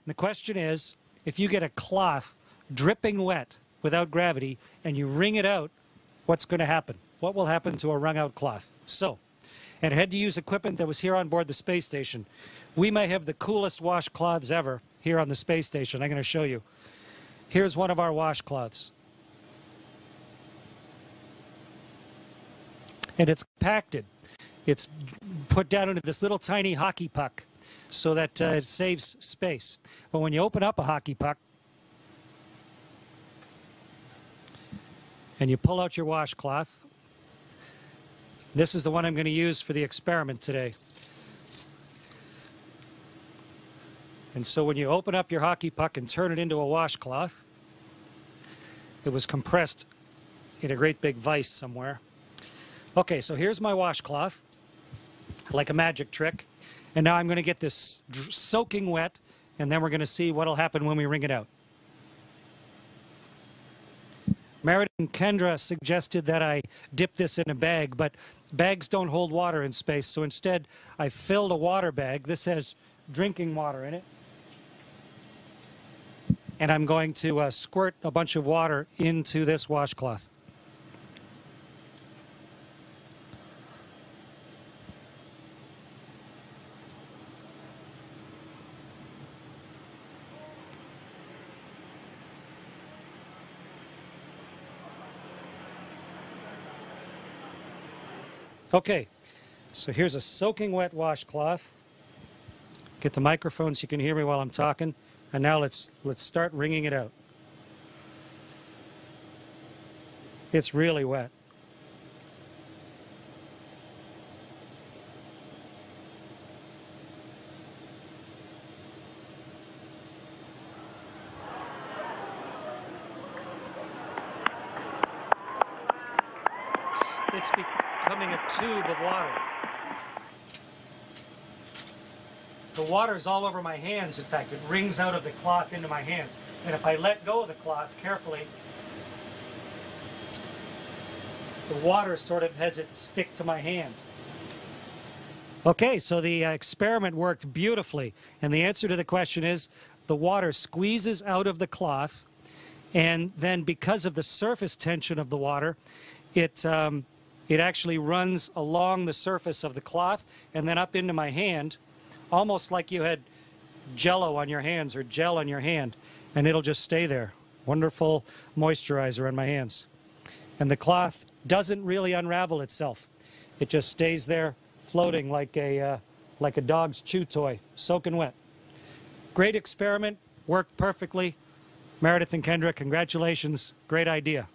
The question is, if you get a cloth dripping wet without gravity and you wring it out, what's going to happen? What will happen to a wrung out cloth? So, and I had to use equipment that was here on board the space station. We may have the coolest washcloths ever here on the space station. I'm going to show you. Here's one of our washcloths. And it's compacted. It's put down into this little tiny hockey puck so that it saves space. But when you open up a hockey puck and you pull out your washcloth, this is the one I'm going to use for the experiment today. And so when you open up your hockey puck and turn it into a washcloth, it was compressed in a great big vise somewhere. Okay, so here's my washcloth, like a magic trick. And now I'm going to get this soaking wet, and then we're going to see what will happen when we wring it out. Meredith and Kendra suggested that I dip this in a bag, but bags don't hold water in space, so instead I filled a water bag. This has drinking water in it. And I'm going to squirt a bunch of water into this washcloth. Okay, so here's a soaking wet washcloth. Get the microphone so you can hear me while I'm talking. And now let's start wringing it out. It's really wet. It's becoming a tube of water. The water's all over my hands, in fact. It wrings out of the cloth into my hands. And if I let go of the cloth carefully, the water sort of has it stick to my hand. Okay, so the experiment worked beautifully. And the answer to the question is, the water squeezes out of the cloth, and then because of the surface tension of the water, it actually runs along the surface of the cloth and then up into my hand, almost like you had Jell-O on your hands or gel on your hand, and it'll just stay there. Wonderful moisturizer on my hands. And the cloth doesn't really unravel itself. It just stays there floating like a dog's chew toy, soaking wet. Great experiment, worked perfectly. Meredith and Kendra, congratulations. Great idea.